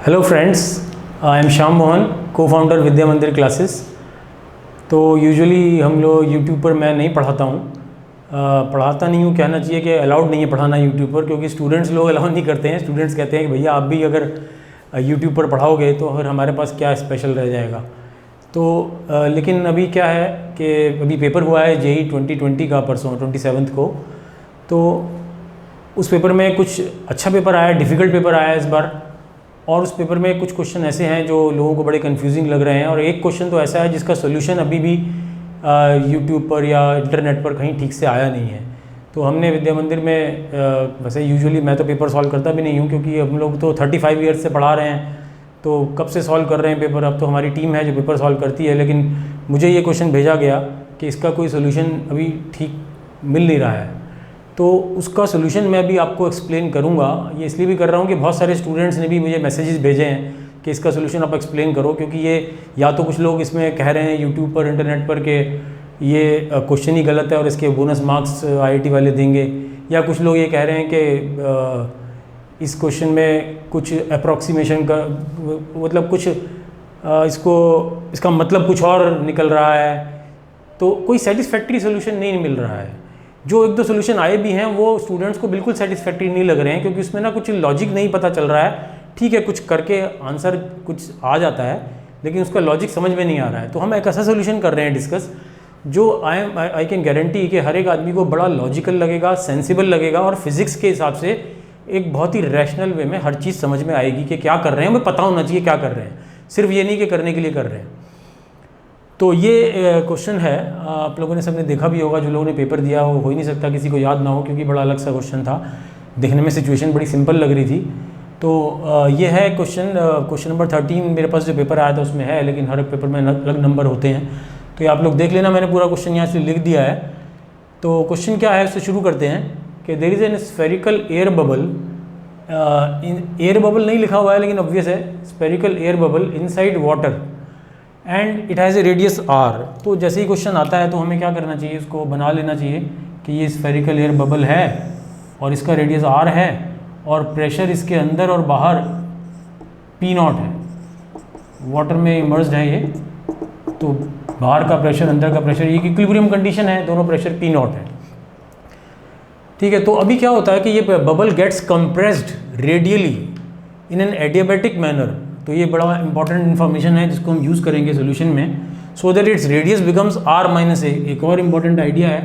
Hello friends, I am Shyam Mohan, को founder विद्या मंदिर classes. तो यूजुअली हम लोग यूट्यूब पर मैं नहीं पढ़ाता हूँ, पढ़ाता नहीं हूँ, कहना चाहिए कि अलाउड नहीं है पढ़ाना यूट्यूब पर, क्योंकि स्टूडेंट्स लोग अलाउ नहीं करते हैं। स्टूडेंट्स कहते हैं कि भैया आप भी अगर यूट्यूब पर पढ़ाओगे तो फिर हमारे पास क्या स्पेशल रह जाएगा। तो लेकिन अभी क्या है कि अभी पेपर हुआ है JEE 2020 का, परसों 27 को। तो उस पेपर में कुछ अच्छा पेपर आया, डिफ़िकल्ट पेपर आया इस बार। और उस पेपर में कुछ क्वेश्चन ऐसे हैं जो लोगों को बड़े कंफ्यूजिंग लग रहे हैं, और एक क्वेश्चन तो ऐसा है जिसका सोल्यूशन अभी भी यूट्यूब पर या इंटरनेट पर कहीं ठीक से आया नहीं है। तो हमने विद्या मंदिर में वैसे यूजुअली मैं तो पेपर सॉल्व करता भी नहीं हूँ, क्योंकि हम लोग तो 35 ईयर्स से पढ़ा रहे हैं, तो कब से सॉल्व कर रहे हैं पेपर। अब तो हमारी टीम है जो पेपर सॉल्व करती है, लेकिन मुझे ये क्वेश्चन भेजा गया कि इसका कोई सोल्यूशन अभी ठीक मिल नहीं रहा है। तो उसका सोल्यूशन मैं अभी आपको एक्सप्लेन करूंगा। ये इसलिए भी कर रहा हूँ कि बहुत सारे स्टूडेंट्स ने भी मुझे मैसेजेस भेजे हैं कि इसका सोल्यूशन आप एक्सप्लेन करो, क्योंकि ये या तो कुछ लोग इसमें कह रहे हैं यूट्यूब पर, इंटरनेट पर, कि ये क्वेश्चन ही गलत है और इसके बोनस मार्क्स IIT वाले देंगे, या कुछ लोग ये कह रहे हैं कि इस क्वेश्चन में कुछ अप्रॉक्सीमेशन का मतलब कुछ इसका मतलब कुछ और निकल रहा है। तो कोई सेटिस्फैक्ट्री सोल्यूशन नहीं मिल रहा है। जो एक दो सोल्यूशन आए भी हैं वो स्टूडेंट्स को बिल्कुल सेटिस्फैक्ट्री नहीं लग रहे हैं, क्योंकि उसमें ना कुछ लॉजिक नहीं पता चल रहा है। ठीक है, कुछ करके आंसर कुछ आ जाता है, लेकिन उसका लॉजिक समझ में नहीं आ रहा है। तो हम एक ऐसा सोल्यूशन कर रहे हैं डिस्कस, जो आई कैन गारंटी कि हर एक आदमी को बड़ा लॉजिकल लगेगा, सेंसिबल लगेगा, और फिजिक्स के हिसाब से एक बहुत ही रैशनल वे में हर चीज़ समझ में आएगी कि क्या कर रहे हैं, हमें पता होना चाहिए क्या कर रहे हैं, सिर्फ ये नहीं कि करने के लिए कर रहे हैं। तो ये क्वेश्चन है, आप लोगों ने सबने देखा भी होगा, जो लोगों ने पेपर दिया हो ही नहीं सकता किसी को याद ना हो, क्योंकि बड़ा अलग सा क्वेश्चन था। देखने में सिचुएशन बड़ी सिंपल लग रही थी। तो ये है क्वेश्चन नंबर 13 मेरे पास जो पेपर आया था उसमें है, लेकिन हर एक पेपर में अलग नंबर होते हैं। तो ये आप लोग देख लेना, मैंने पूरा क्वेश्चन यहाँ से लिख दिया है। तो क्वेश्चन क्या है उससे शुरू करते हैं कि there is an spherical air bubble, air bubble नहीं लिखा हुआ है लेकिन ऑब्वियस है, spherical air bubble inside water and it has a radius R। तो जैसे ही क्वेश्चन आता है तो हमें क्या करना चाहिए, इसको बना लेना चाहिए कि ये स्फेरिकल एयर बबल है और इसका रेडियस R है, और प्रेशर इसके अंदर और बाहर P0 है, वाटर में इमर्ज्ड है ये। तो बाहर का प्रेशर, अंदर का प्रेशर, ये इक्विलिब्रियम कंडीशन है, दोनों प्रेशर P0 है। ठीक है, तो अभी क्या होता है कि ये bubble gets compressed radially in an adiabatic manner. तो ये बड़ा इंपॉर्टेंट इन्फॉर्मेशन है जिसको हम यूज़ करेंगे सोल्यूशन में, so that its radius becomes R-A। एक और इम्पॉर्टेंट आइडिया है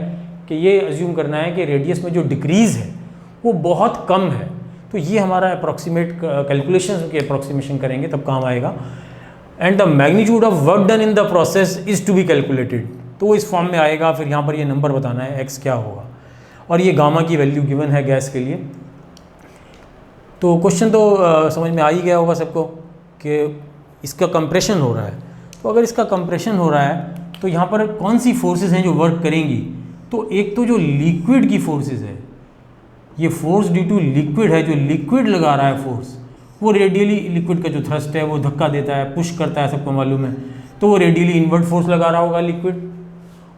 कि ये अज्यूम करना है कि रेडियस में जो डिक्रीज़ है वो बहुत कम है। तो ये हमारा अप्रॉक्सीमेट कैलकुलेशन की अप्रॉक्सीमेशन करेंगे तब काम आएगा। And the magnitude of work done in the process is to be calculated. तो वो इस फॉर्म में आएगा, फिर यहाँ पर ये नंबर बताना है x क्या होगा, और ये गामा की वैल्यू गिवन है गैस के लिए। तो क्वेश्चन तो समझ में आ ही गया होगा सबको कि इसका कंप्रेशन हो रहा है। तो अगर इसका कंप्रेशन हो रहा है तो यहाँ पर कौन सी फोर्सेस हैं जो वर्क करेंगी। तो एक तो जो लिक्विड की फोर्सेस है, ये फोर्स ड्यू टू लिक्विड है, जो लिक्विड लगा रहा है फोर्स, वो रेडियली, लिक्विड का जो थ्रस्ट है वो धक्का देता है, पुश करता है, सबको मालूम है। तो वो रेडियली इनवर्ड फोर्स लगा रहा होगा लिक्विड,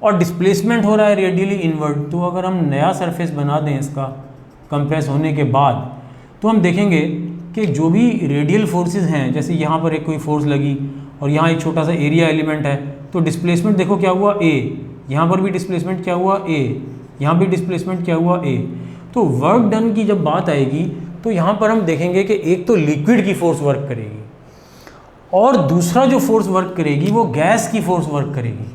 और डिस्प्लेसमेंट हो रहा है रेडियली इनवर्ड। तो अगर हम नया सरफेस बना दें इसका कंप्रेस होने के बाद, तो हम देखेंगे कि जो भी रेडियल फोर्सेस हैं, जैसे यहाँ पर एक कोई फोर्स लगी और यहाँ एक छोटा सा एरिया एलिमेंट है, तो डिस्प्लेसमेंट देखो क्या हुआ A, यहाँ पर भी डिस्प्लेसमेंट क्या हुआ A, यहाँ भी डिस्प्लेसमेंट क्या हुआ A। तो वर्क डन की जब बात आएगी तो यहाँ पर हम देखेंगे कि एक तो लिक्विड की फोर्स वर्क करेगी, और दूसरा जो फोर्स वर्क करेगी वो गैस की फोर्स वर्क करेगी।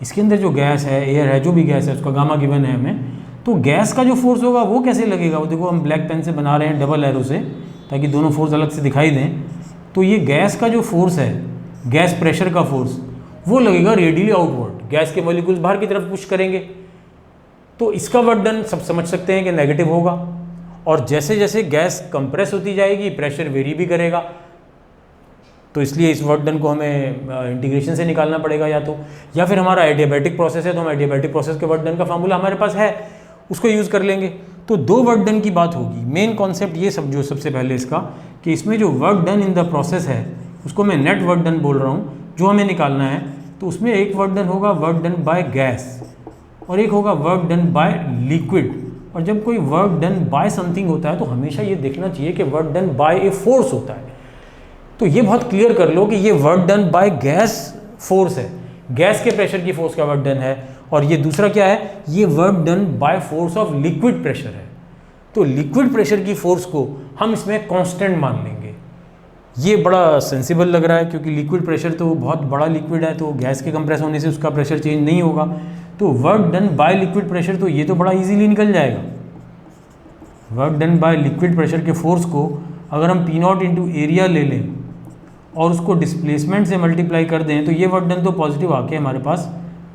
इसके अंदर जो गैस है, एयर है, जो भी गैस है, उसका गामा गिवन है हमें। तो गैस का जो फोर्स होगा वो कैसे लगेगा, वो देखो हम ब्लैक पेन से बना रहे हैं डबल एरो से, ताकि दोनों फोर्स अलग से दिखाई दें। तो ये गैस का जो फोर्स है, गैस प्रेशर का फोर्स, वो लगेगा रेडियली आउटवर्ड, गैस के मॉलिक्यूल्स बाहर की तरफ पुश करेंगे। तो इसका वर्क डन सब समझ सकते हैं कि नेगेटिव होगा, और जैसे जैसे गैस कंप्रेस होती जाएगी प्रेशर वेरी भी करेगा। तो इसलिए इस वर्क डन को हमें इंटीग्रेशन से निकालना पड़ेगा, या फिर हमारा एडियाबैटिक प्रोसेस है तो हम एडियाबैटिक प्रोसेस के वर्क डन का फार्मूला हमारे पास है, उसको यूज़ कर लेंगे। तो दो वर्क डन की बात होगी। मेन कॉन्सेप्ट ये सब जो सबसे पहले इसका, कि इसमें जो work done in the process है उसको मैं नेट वर्क डन बोल रहा हूँ, जो हमें निकालना है। तो उसमें एक वर्क डन होगा वर्क डन बाय गैस, और एक होगा वर्क डन बाय लिक्विड। और जब कोई वर्क डन बाय समथिंग होता है तो हमेशा ये देखना चाहिए कि work done by a force होता है। तो ये बहुत क्लियर कर लो कि ये work done by gas force है, गैस के प्रेशर की फोर्स का वर्क डन है, और ये दूसरा क्या है, ये work done by force of liquid pressure है। तो लिक्विड प्रेशर की फोर्स को हम इसमें कांस्टेंट मान लेंगे। ये बड़ा सेंसिबल लग रहा है क्योंकि लिक्विड प्रेशर तो बहुत बड़ा लिक्विड है, तो गैस के कंप्रेस होने से उसका प्रेशर चेंज नहीं होगा। तो work done by liquid pressure, तो ये तो बड़ा इजीली निकल जाएगा। Work done by liquid pressure के फोर्स को अगर हम पी नॉट इंटू एरिया ले लें और उसको डिस्प्लेसमेंट से मल्टीप्लाई कर दें, तो ये वर्क डन तो पॉजिटिव आके हमारे पास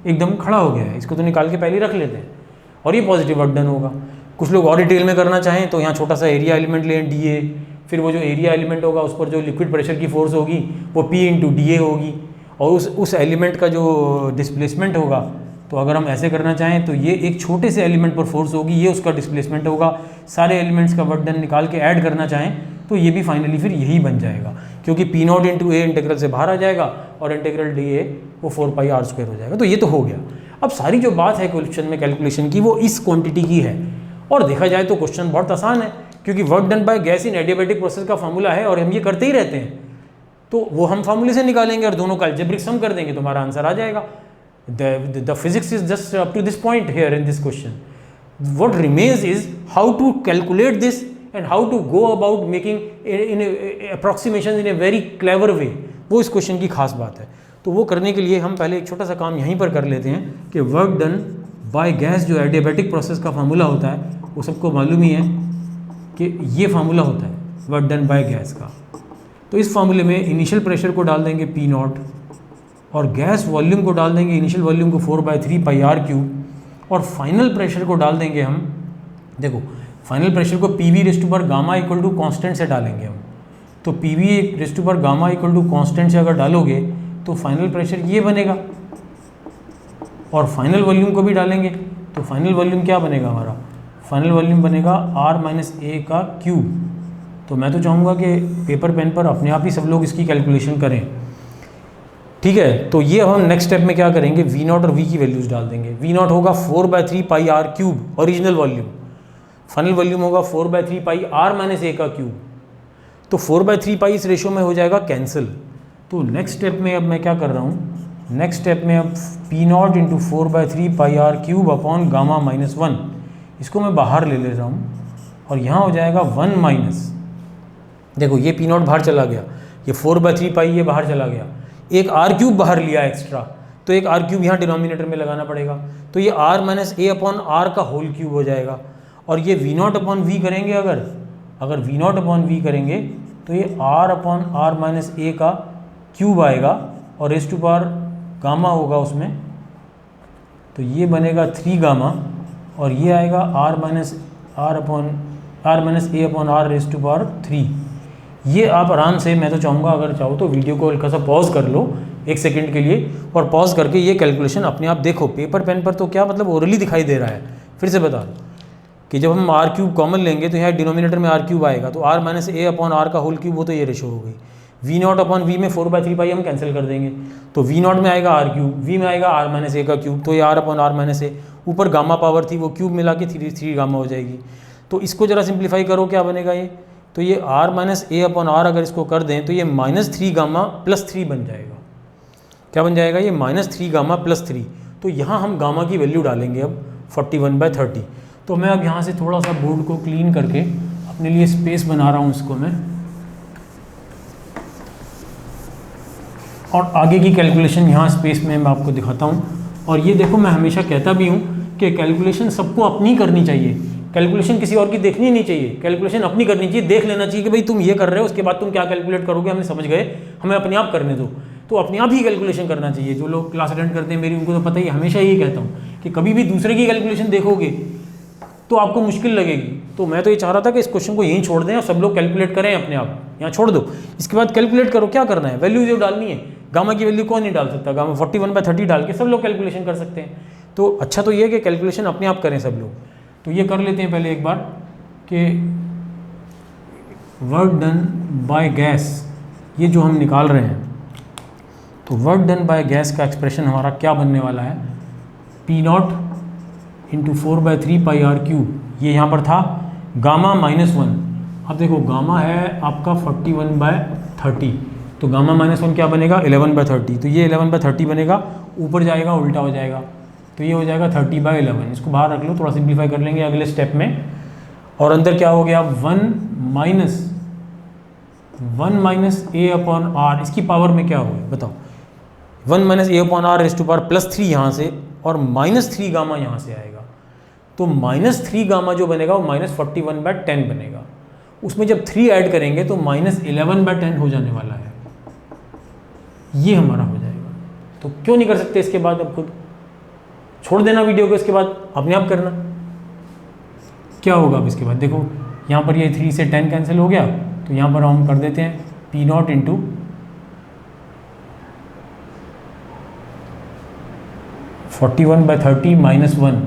एकदम खड़ा हो गया है। इसको तो निकाल के पहले ही रख लेते हैं और ये पॉजिटिव वर्क डन होगा। कुछ लोग और डिटेल में करना चाहें तो यहाँ छोटा सा एरिया एलिमेंट लें डी, फिर वो जो एरिया एलिमेंट होगा उस पर जो लिक्विड प्रेशर की फोर्स होगी वो P इंटू डी होगी, और उस एलिमेंट का जो डिस्प्लेसमेंट होगा, तो अगर हम ऐसे करना चाहें तो ये एक छोटे से एलिमेंट पर फोर्स होगी, ये उसका डिस्प्लेसमेंट होगा। सारे एलिमेंट्स का वर्क डन निकाल के ऐड करना चाहें तो ये भी फाइनली फिर यही बन जाएगा, क्योंकि P नॉट इंटू ए इंटीग्रल से बाहर आ जाएगा और इंटीग्रल डी ए वो 4πr² हो जाएगा। तो ये तो हो गया। अब सारी जो बात है क्वेश्चन में कैलकुलेशन की वो इस क्वांटिटी की है, और देखा जाए तो क्वेश्चन बहुत आसान है क्योंकि work done by gas in adiabatic process का फार्मूला है और हम ये करते ही रहते हैं। तो वो हम फार्मूले से निकालेंगे और दोनों का अलजेब्रिक सम कर देंगे तो हमारा आंसर आ जाएगा। The physics is just up to this point here in this question. What remains is how to calculate this and how to go about making in approximation in a very clever way. वो इस question की खास बात है। तो वो करने के लिए हम पहले एक छोटा सा काम यहीं पर कर लेते हैं कि वर्क डन बाय गैस जो एडियाबैटिक प्रोसेस का फार्मूला होता है वो सबको मालूम ही है कि ये फार्मूला होता है वर्क डन बाय गैस का। तो इस फार्मूले में इनिशियल प्रेशर को डाल देंगे P नॉट और गैस वॉल्यूम को डाल देंगे, इनिशियल वॉल्यूम को 4/3πr³ और फाइनल प्रेशर को डाल देंगे हम, देखो फाइनल प्रेशर को PV raise to power gamma equal to constant से डालेंगे हम। तो PV raise to power gamma equal to constant से अगर डालोगे तो फाइनल प्रेशर ये बनेगा, और फाइनल वॉल्यूम को भी डालेंगे तो फाइनल वॉल्यूम क्या बनेगा हमारा, फाइनल वॉल्यूम बनेगा r-a²। तो मैं तो चाहूँगा कि पेपर पेन पर अपने आप ही सब लोग इसकी कैलकुलेशन करें, ठीक है। तो ये अब हम नेक्स्ट स्टेप में क्या करेंगे, V नॉट और V की वैल्यूज़ डाल देंगे। V नॉट होगा 4/3πr³ original volume, final volume होगा 4/3πr-a³। तो 4/3π इस रेशो में हो जाएगा कैंसिल। तो नेक्स्ट स्टेप में अब मैं क्या कर रहा हूँ, नेक्स्ट स्टेप में अब P nought into 4/3πr³ upon गामा-1 इसको मैं बाहर ले रहा हूँ और यहाँ हो जाएगा 1 माइनस, देखो ये P नॉट बाहर चला गया, ये 4/3π ये बाहर चला गया, एक r³ बाहर लिया एक्स्ट्रा, तो एक r³ यहाँ डिनोमिनेटर में लगाना पड़ेगा। तो ये r-a/r का होल क्यूब हो जाएगा, और ये V नॉट अपॉन V करेंगे, अगर V नॉट अपॉन V करेंगे तो ये r/r-a का क्यूब आएगा और रेज़ टू पावर गामा होगा उसमें, तो ये बनेगा 3 गामा और ये आएगा r-a/r रेज़ टू पावर 3। ये आप आराम से, मैं तो चाहूँगा अगर चाहो तो वीडियो को हल्का सा पॉज कर लो 1 सेकंड के लिए और पॉज करके ये कैलकुलेशन अपने आप देखो। पेपर पेन पर तो क्या मतलब ओरली दिखाई दे रहा है, फिर से बता दो कि जब हम r³ कॉमन लेंगे तो यहाँ डिनोमिनेटर में r³ आएगा, तो r-a/r का होल क्यूब, वो तो ये रेशो हो गई। V नॉट अपॉन V में 4/3π हम कैंसिल कर देंगे, तो V नॉट में आएगा r³, V में आएगा r-a का क्यूब, तो ये r/r-a, ऊपर गामा पावर थी वो क्यूब मिला के 3 गामा हो जाएगी। तो इसको ज़रा सिंप्लीफाई करो, क्या बनेगा ये, तो ये r-a/r अगर इसको कर दें तो ये -3 गामा प्लस 3 बन जाएगा। क्या बन जाएगा ये, -3 गामा प्लस 3। तो यहाँ हम गामा की वैल्यू डालेंगे अब 41/30। तो मैं अब यहाँ से थोड़ा सा बोर्ड को क्लीन करके अपने लिए स्पेस बना रहा हूँ इसको मैं, और आगे की कैलकुलेशन यहाँ स्पेस में मैं आपको दिखाता हूँ। और ये देखो, मैं हमेशा कहता भी हूँ कि कैलकुलेशन सबको अपनी करनी चाहिए, कैलकुलेशन किसी और की देखनी नहीं चाहिए, कैलकुलेशन अपनी करनी चाहिए। देख लेना चाहिए कि भाई तुम ये कर रहे हो, उसके बाद तुम क्या कैलकुलेट करोगे हमें समझ गए, हमें अपने आप करने दो। तो अपने आप ही कैलकुलेशन करना चाहिए। जो लोग क्लास अटेंड करते हैं मेरी, उनको तो पता ही, हमेशा यही कहता हूँ कि कभी भी दूसरे की कैलकुलेशन देखोगे तो आपको मुश्किल लगेगी। तो मैं तो ये चाह रहा था कि इस क्वेश्चन को यहीं छोड़ दें और सब लोग कैलकुलेट करें अपने आप, यहाँ छोड़ दो, इसके बाद कैलकुलेट करो क्या करना है, वैल्यू जो डालनी है। गामा की वैल्यू कौन नहीं डाल सकता, गामा 41/30 डाल के सब लोग कैलकुलेशन कर सकते हैं। तो अच्छा तो ये है कि कैलकुलेशन अपने आप करें सब लोग। तो ये कर लेते हैं पहले एक बार कि वर्क डन बाय गैस, ये जो हम निकाल रहे हैं, तो वर्क डन बाय गैस का एक्सप्रेशन हमारा क्या बनने वाला है, P नॉट इंटू 4/3πr³। ये यहाँ पर था गामा -1। अब देखो गामा है आपका 41/30, तो गामा -1 क्या बनेगा 11/30, तो ये 11/30 बनेगा, ऊपर जाएगा उल्टा हो जाएगा, तो ये हो जाएगा 30/11। इसको बाहर रख लो, थोड़ा सिंप्लीफाई कर लेंगे अगले स्टेप में। और अंदर क्या हो गया 1 माइनस a अपॉन r, इसकी पावर में क्या हो गया बताओ, 1 minus a upon r raise to power +3 यहाँ से और -3 गामा यहाँ से आएगा, तो -3 गामा जो बनेगा वो -41/10 बनेगा। उसमें जब 3 ऐड करेंगे तो -11/10 हो जाने वाला है, ये हमारा हो जाएगा। तो क्यों नहीं कर सकते इसके बाद, अब खुद छोड़ देना वीडियो को, इसके बाद अपने आप करना। क्या होगा अब इसके बाद, देखो यहाँ पर ये 3 से 10 कैंसिल हो गया, तो यहाँ पर हम कर देते हैं P0 इंटू 41/30 -1,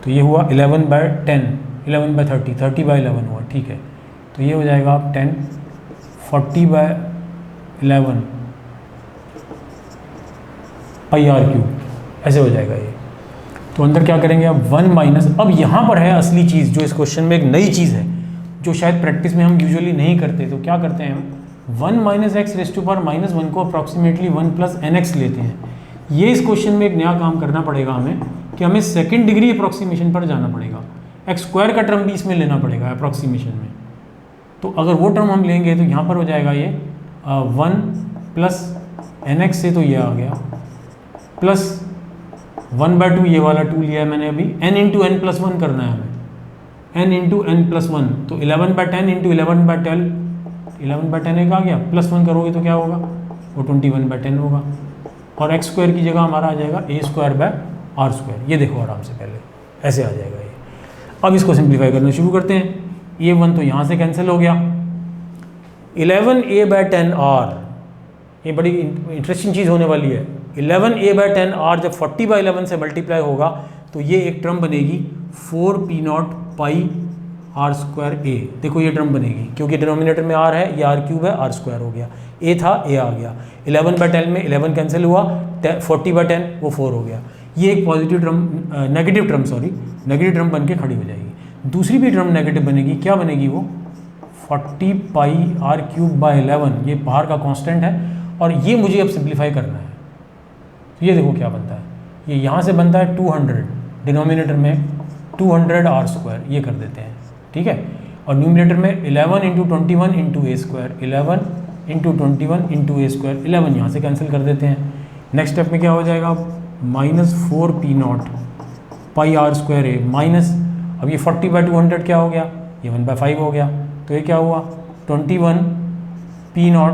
तो ये हुआ 11/10, 11/30, 30/11 हुआ, ठीक है। तो ये हो जाएगा 10, 40/11 πr3, ऐसे हो जाएगा ये। तो अंदर क्या करेंगे अब 1 माइनस, अब यहाँ पर है असली चीज़ जो इस क्वेश्चन में एक नई चीज़ है जो शायद प्रैक्टिस में हम यूजुअली नहीं करते। तो क्या करते हैं हम 1 minus x raise to power -1 को अप्रॉक्सीमेटली 1 + nx लेते हैं। ये इस क्वेश्चन में एक नया काम करना पड़ेगा हमें कि हमें सेकंड डिग्री अप्रॉक्सीमेशन पर जाना पड़ेगा, x² का टर्म भी इसमें लेना पड़ेगा अप्रॉक्सीमेशन में। तो अगर वो टर्म हम लेंगे तो यहाँ पर हो जाएगा ये 1 + nx से, तो ये आ गया प्लस 1/2, ये वाला 2 लिया है मैंने अभी, n इंटू n+1 करना है हमें, n इंटू n+1, तो 11/10 इंटू 11/10, 11/10 एक आ गया, +1 करोगे तो क्या होगा वो 21/10 होगा, और x² की जगह हमारा आ जाएगा a²/r²। ये देखो आराम से, पहले ऐसे आ जाएगा ये। अब इसको सिंप्लीफाई करना शुरू करते हैं। a1 तो यहाँ से कैंसिल हो गया, 11a/10r, ये बड़ी इंटरेस्टिंग चीज़ होने वाली है। 11a/10r जब 40/11 से मल्टीप्लाई होगा तो ये एक टर्म बनेगी 4p0 πr²a। देखो ये टर्म बनेगी क्योंकि डिनोमिनेटर में r है, ये r³ है, r² हो गया, a था a आ गया, 11/10 में 11 कैंसिल हुआ, 40/10 वो 4 हो गया। ये एक पॉजिटिव टर्म, नेगेटिव टर्म बन के खड़ी हो जाएगी। दूसरी भी टर्म नेगेटिव बनेगी, क्या बनेगी वो 40 πr³/11, ये बाहर का कांस्टेंट है और ये मुझे अब सिंप्लीफाई करना है। तो ये देखो क्या बनता है, ये यहाँ से बनता है 200, डिनोमिनेटर में 200r², ये कर देते हैं, ठीक है। और न्यूमिनेटर में 11 into 21 into a², 11 into 21 into a², 11 यहाँ से कैंसिल कर देते हैं। नेक्स्ट स्टेप में क्या हो जाएगा, -4p0 πr²a माइनस, अब ये 40/200 क्या हो गया, ये 1/5 हो गया, तो ये क्या हुआ 21 p0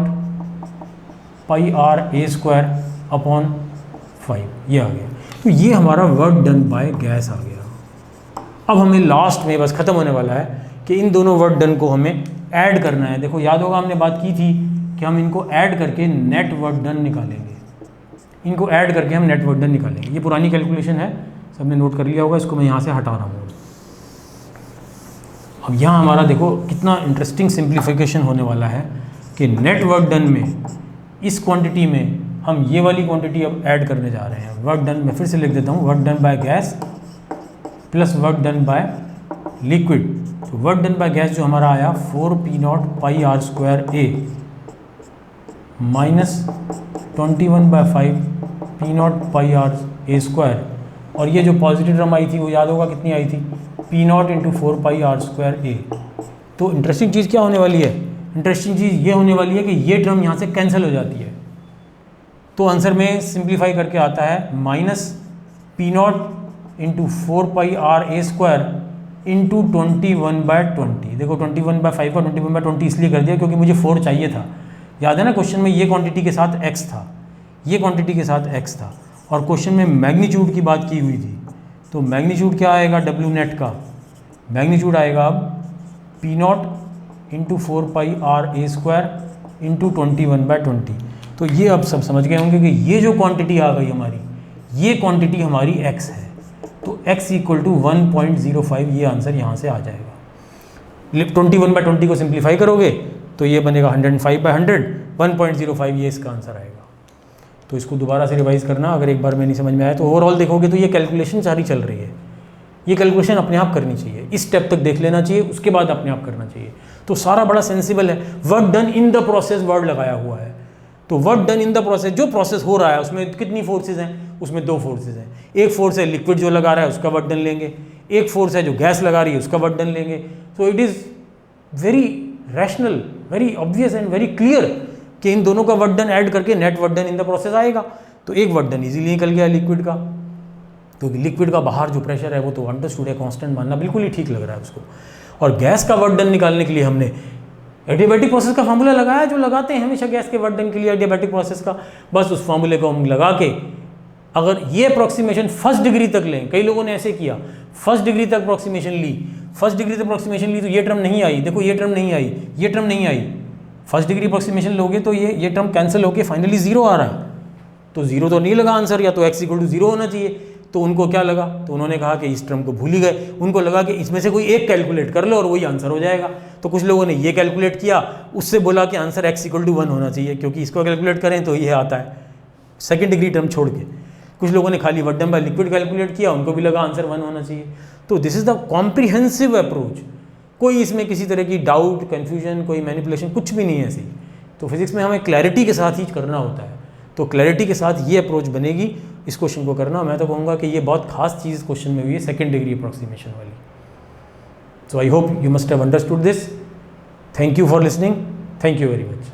πr² अपॉन 5, ये आ गया। तो ये हमारा वर्क डन बाय गैस आ गया। अब हमें लास्ट में बस ख़त्म होने वाला है कि इन दोनों वर्क डन को हमें ऐड करना है। देखो याद होगा हमने बात की थी कि हम इनको ऐड करके नेट वर्क डन निकालेंगे, इनको ऐड करके हम नेट वर्क डन निकालेंगे। ये पुरानी कैलकुलेशन है, सबने नोट कर लिया होगा, इसको मैं यहाँ से हटा रहा हूँ। अब यहाँ हमारा देखो कितना इंटरेस्टिंग सिंप्लीफिकेशन होने वाला है कि नेट वर्क डन में इस क्वांटिटी में हम ये वाली क्वांटिटी अब ऐड करने जा रहे हैं। वर्क डन में फिर से लिख देता हूँ, work done by gas plus work done by liquid. तो वर्क डन बाय गैस जो हमारा आया 4p0 πr²a minus 21/5 p0 πr² और ये जो पॉजिटिव टर्म आई थी वो याद होगा कितनी आई थी, p0 इंटू 4πr²a। तो इंटरेस्टिंग चीज़ क्या होने वाली है, इंटरेस्टिंग चीज़ ये होने वाली है कि ये टर्म यहाँ से कैंसिल हो जाती है। तो आंसर में सिंप्लीफाई करके आता है -p0 इंटू 4πr² इंटू 21/20। देखो 21/5 का 21/20 इसलिए कर दिया क्योंकि मुझे 4 चाहिए था। याद है ना, क्वेश्चन में ये क्वांटिटी के साथ x था, ये क्वांटिटी के साथ x था, और क्वेश्चन में मैग्नीट्यूड की बात की हुई थी। तो मैग्नीट्यूड क्या आएगा w नेट का, मैग्नीट्यूड आएगा अब p0 इंटू 4πr² इंटू 21/20। तो ये अब सब समझ गए होंगे कि ये जो क्वांटिटी आ गई हमारी, ये क्वांटिटी हमारी x है। तो x इक्वल टू 1.05, ये आंसर यहाँ से आ जाएगा। 21/20 को सिंप्लीफाई करोगे तो ये बनेगा 105/100, 1.05 ये इसका आंसर आएगा। तो इसको दोबारा से रिवाइज करना अगर एक बार में नहीं समझ में आया तो। ओवरऑल देखोगे तो ये कैलकुलेशन सारी चल रही है, ये कैलकुलेशन अपने आप करनी चाहिए, इस स्टेप तक देख लेना चाहिए, उसके बाद अपने आप करना चाहिए। तो सारा बड़ा सेंसिबल है। Work done in the process word लगाया हुआ है, तो work done in the process, जो प्रोसेस हो रहा है उसमें कितनी फोर्सेज हैं, उसमें 2 फोर्सेज हैं। एक फोर्स है लिक्विड जो लगा रहा है उसका वर्क डन लेंगे, एक फोर्स है जो गैस लगा रही है उसका वर्क डन लेंगे। So it is very rational, very obvious and very clear कि इन दोनों का वर्क डन ऐड करके net work done in the process आएगा। तो एक वर्क डन ईजिली निकल गया लिक्विड का, तो लिक्विड का बाहर जो प्रेशर है वो तो अंडरस्टूड है, कांस्टेंट मानना बिल्कुल ही ठीक लग रहा है उसको। और गैस का वर्क डन निकालने के लिए हमने एडियाबैटिक प्रोसेस का फार्मूला लगाया, जो लगाते हैं हमेशा गैस के वर्क डन के लिए एडियाबैटिक प्रोसेस का। बस उस फार्मूले को हम लगा के अगर ये अप्रॉक्सीमेशन फर्स्ट डिग्री तक लें, कई लोगों ने ऐसे किया, फर्स्ट डिग्री तक अप्रॉक्सीमेशन ली, फर्स्ट डिग्री तक अप्रॉक्सीमेशन ली तो ये टर्म नहीं आई, देखो ये टर्म नहीं आई, ये टर्म नहीं आई। फर्स्ट डिग्री अप्रॉक्सीमेशन लोगे तो ये टर्म कैंसिल होकर फाइनली 0 आ रहा है। तो 0 तो नहीं लगा आंसर, या तो x = 0 होना चाहिए। तो उनको क्या लगा, तो उन्होंने कहा कि इस टर्म को भूल ही गए, उनको लगा कि इसमें से कोई एक कैलकुलेट कर लो और वही आंसर हो जाएगा। तो कुछ लोगों ने ये कैलकुलेट किया, उससे बोला कि आंसर x = 1 होना चाहिए, क्योंकि इसको कैलकुलेट करें तो ये आता है सेकंड डिग्री टर्म छोड़ के। कुछ लोगों ने खाली work done by liquid calculate किया, उनको भी लगा आंसर 1 होना चाहिए। तो this is the comprehensive approach, कोई इसमें किसी तरह की डाउट, कन्फ्यूजन, कोई मैनिपुलेशन कुछ भी नहीं है ऐसी। तो फिजिक्स में हमें क्लैरिटी के साथ ही करना होता है, तो क्लैरिटी के साथ ये अप्रोच बनेगी इस क्वेश्चन को करना। मैं तो कहूँगा कि ये बहुत खास चीज़ क्वेश्चन में हुई है, सेकंड डिग्री अप्रॉक्सीमेशन वाली। So I hope you must have understood this. Thank you for listening, thank you very much.